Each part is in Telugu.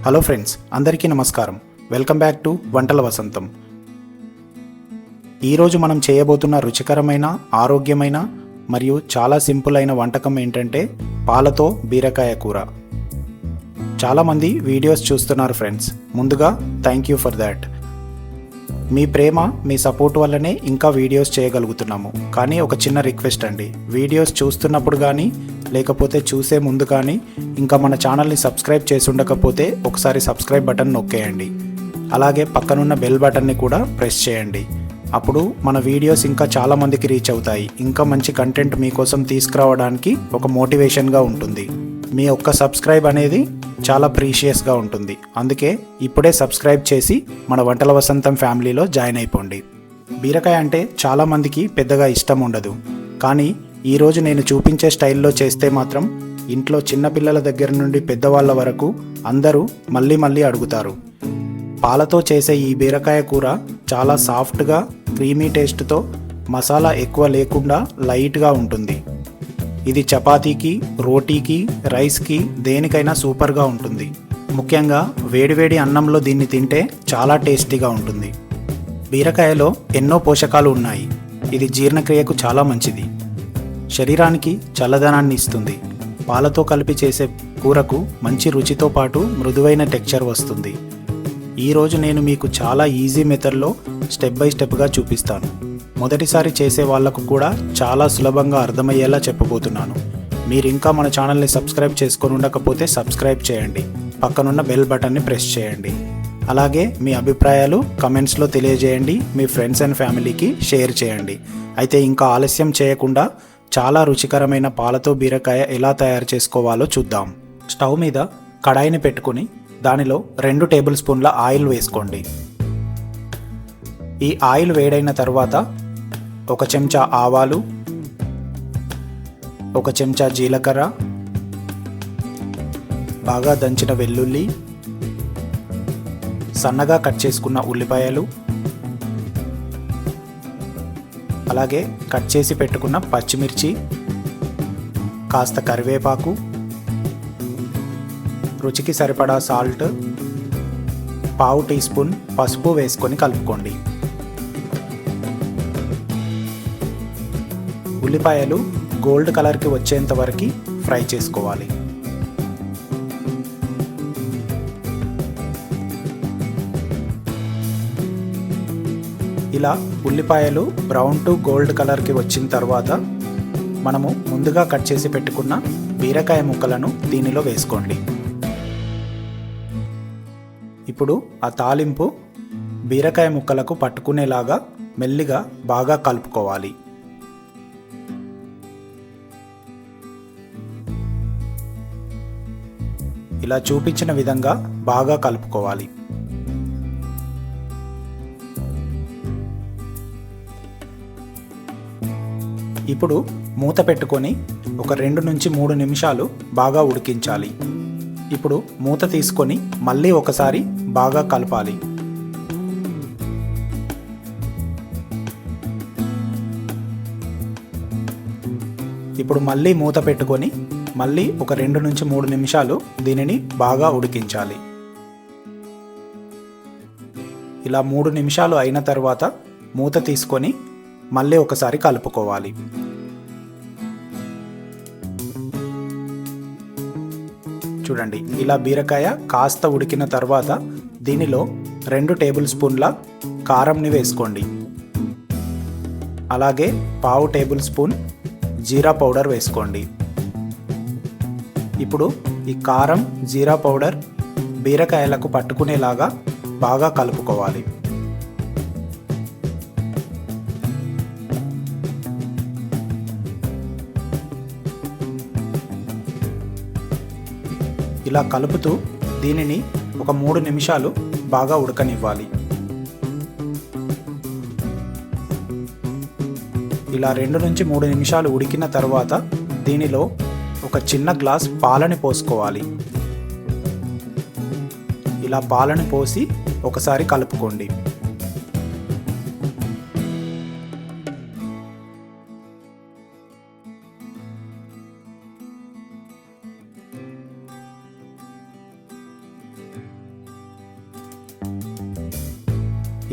హలో ఫ్రెండ్స్, అందరికీ నమస్కారం. వెల్కమ్ బ్యాక్ టు వంటల వసంతం. ఈరోజు మనం చేయబోతున్న రుచికరమైన, ఆరోగ్యమైన మరియు చాలా సింపుల్ అయిన వంటకం ఏంటంటే పాలతో బీరకాయ కూర. చాలామంది వీడియోస్ చూస్తున్నారు ఫ్రెండ్స్. ముందుగా thank you for that. Me Prema, me support వల్లనే ఇంకా వీడియోస్ చేయగలుగుతున్నాము. కానీ ఒక చిన్న రిక్వెస్ట్ అండి, వీడియోస్ చూస్తున్నప్పుడు కానీ లేకపోతే చూసే ముందు కానీ ఇంకా మన ఛానల్ని సబ్స్క్రైబ్ చేసి ఉండకపోతే ఒకసారి సబ్స్క్రైబ్ బటన్ నొక్కేయండి. అలాగే పక్కనున్న బెల్ బటన్ని కూడా ప్రెస్ చేయండి. అప్పుడు మన వీడియోస్ ఇంకా చాలామందికి రీచ్ అవుతాయి. ఇంకా మంచి కంటెంట్ మీకోసం తీసుకురావడానికి ఒక మోటివేషన్గా ఉంటుంది. మీ ఒక్క సబ్స్క్రైబ్ అనేది చాలా ప్రీషియస్గా ఉంటుంది. అందుకే ఇప్పుడే సబ్స్క్రైబ్ చేసి మన వంటల వసంతం ఫ్యామిలీలో జాయిన్ అయిపోండి. బీరకాయ అంటే చాలామందికి పెద్దగా ఇష్టం ఉండదు. కానీ ఈరోజు నేను చూపించే స్టైల్లో చేస్తే మాత్రం ఇంట్లో చిన్నపిల్లల దగ్గర నుండి పెద్దవాళ్ళ వరకు అందరూ మళ్ళీ అడుగుతారు. పాలతో చేసే ఈ బీరకాయ కూర చాలా సాఫ్ట్గా, క్రీమీ టేస్ట్తో, మసాలా ఎక్కువ లేకుండా లైట్గా ఉంటుంది. ఇది చపాతీకి, రోటీకి, రైస్కి దేనికైనా సూపర్గా ఉంటుంది. ముఖ్యంగా వేడివేడి అన్నంలో దీన్ని తింటే చాలా టేస్టీగా ఉంటుంది. బీరకాయలో ఎన్నో పోషకాలు ఉన్నాయి. ఇది జీర్ణక్రియకు చాలా మంచిది. శరీరానికి చల్లదనాన్ని ఇస్తుంది. పాలతో కలిపి చేసే కూరకు మంచి రుచితో పాటు మృదువైన టెక్స్చర్ వస్తుంది. ఈరోజు నేను మీకు చాలా ఈజీ మెథడ్లో స్టెప్ బై స్టెప్గా చూపిస్తాను. మొదటిసారి చేసే వాళ్లకు కూడా చాలా సులభంగా అర్థమయ్యేలా చెప్పబోతున్నాను. మీరు ఇంకా మన ఛానల్ని సబ్స్క్రైబ్ చేసుకొని ఉండకపోతే సబ్స్క్రైబ్ చేయండి. పక్కనున్న బెల్ బటన్ని ప్రెస్ చేయండి. అలాగే మీ అభిప్రాయాలు కమెంట్స్లో తెలియజేయండి. మీ ఫ్రెండ్స్ అండ్ ఫ్యామిలీకి షేర్ చేయండి. అయితే ఇంకా ఆలస్యం చేయకుండా చాలా రుచికరమైన పాలతో బీరకాయ ఎలా తయారు చేసుకోవాలో చూద్దాం. స్టవ్ మీద కడాయిని పెట్టుకుని దానిలో 2 టేబుల్ స్పూన్ల ఆయిల్ వేసుకోండి. ఈ ఆయిల్ వేడైన తర్వాత 1 చెంచా ఆవాలు, 1 చెంచా జీలకర్ర, బాగా దంచిన వెల్లుల్లి, సన్నగా కట్ చేసుకున్న ఉల్లిపాయలు, అలాగే కట్ చేసి పెట్టుకున్న పచ్చిమిర్చి, కాస్త కరివేపాకు, రుచికి సరిపడా సాల్ట్, పావు టీ స్పూన్ పసుపు వేసుకొని కలుపుకోండి. ఉల్లిపాయలు గోల్డ్ కలర్కి వచ్చేంత వరకు ఫ్రై చేసుకోవాలి. ఇలా ఉల్లిపాయలు బ్రౌన్ టు గోల్డ్ కలర్కి వచ్చిన తర్వాత మనము ముందుగా కట్ చేసి పెట్టుకున్న బీరకాయ ముక్కలను దీనిలో వేసుకోండి. ఇప్పుడు ఆ తాలింపు బీరకాయ ముక్కలకు పట్టుకునేలాగా మెల్లిగా బాగా కలుపుకోవాలి. ఇలా చూపించిన విధంగా బాగా కలుపుకోవాలి. ఇప్పుడు మూత పెట్టుకొని ఒక 2 నుంచి 3 నిమిషాలు బాగా ఉడికించాలి. ఇప్పుడు మూత తీసుకొని మళ్ళీ ఒకసారి బాగా కలపాలి. ఇప్పుడు మళ్ళీ మూత పెట్టుకొని మళ్ళీ ఒక 2 నుంచి 3 నిమిషాలు దీనిని బాగా ఉడికించాలి. ఇలా 3 నిమిషాలు అయిన తర్వాత మూత తీసుకొని మళ్ళీ ఒకసారి కలుపుకోవాలి. చూడండి, ఇలా బీరకాయ కాస్త ఉడికిన తర్వాత దీనిలో 2 టేబుల్ స్పూన్ల కారంని వేసుకోండి. అలాగే పావు టేబుల్ స్పూన్ జీరా పౌడర్ వేసుకోండి. ఇప్పుడు ఈ కారం, జీరా పౌడర్ బీరకాయలకు పట్టుకునేలాగా బాగా కలుపుకోవాలి. ఇలా కలుపుతూ దీనిని ఒక 3 నిమిషాలు బాగా ఉడకనివ్వాలి. ఇలా 2 నుంచి 3 నిమిషాలు ఉడికిన తర్వాత దీనిలో ఒక చిన్న గ్లాస్ పాలని పోసుకోవాలి. ఇలా పాలని పోసి ఒకసారి కలుపుకోండి.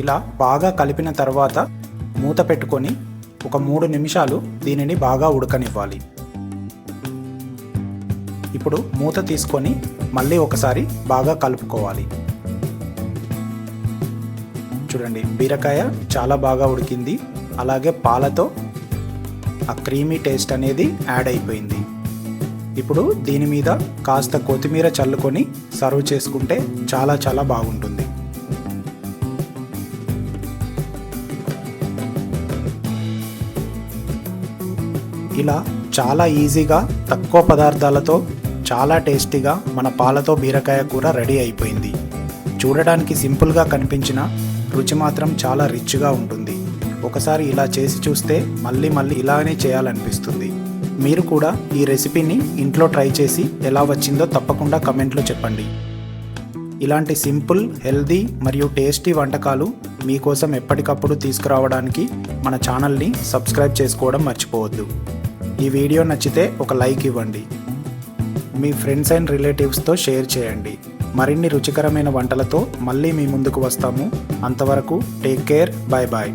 ఇలా బాగా కలిపిన తర్వాత మూత పెట్టుకొని ఒక 3 నిమిషాలు దీనిని బాగా ఉడకనివ్వాలి. ఇప్పుడు మూత తీసుకొని మళ్ళీ ఒకసారి బాగా కలుపుకోవాలి. చూడండి, బీరకాయ చాలా బాగా ఉడికింది. అలాగే పాలతో ఆ క్రీమీ టేస్ట్ అనేది యాడ్ అయిపోయింది. ఇప్పుడు దీని మీద కాస్త కొత్తిమీర చల్లుకొని సర్వ్ చేసుకుంటే చాలా చాలా బాగుంటుంది. ఇలా చాలా ఈజీగా తక్కువ పదార్థాలతో చాలా టేస్టీగా మన పాలతో బీరకాయ కూర రెడీ అయిపోయింది. చూడడానికి సింపుల్గా కనిపించిన రుచి మాత్రం చాలా రిచ్గా ఉంటుంది. ఒకసారి ఇలా చేసి చూస్తే మళ్ళీ ఇలానే చేయాలనిపిస్తుంది. మీరు కూడా ఈ రెసిపీని ఇంట్లో ట్రై చేసి ఎలా వచ్చిందో తప్పకుండా కమెంట్లో చెప్పండి. ఇలాంటి సింపుల్, హెల్దీ మరియు టేస్టీ వంటకాలు మీకోసం ఎప్పటికప్పుడు తీసుకురావడానికి మన ఛానల్ని సబ్స్క్రైబ్ చేసుకోవడం మర్చిపోవద్దు. ఈ వీడియో నచ్చితే ఒక లైక్ ఇవ్వండి. మీ ఫ్రెండ్స్ అండ్ రిలేటివ్స్తో షేర్ చేయండి. మరిన్ని రుచికరమైన వంటలతో మళ్ళీ మీ ముందుకు వస్తాము. అంతవరకు టేక్ కేర్. Bye bye.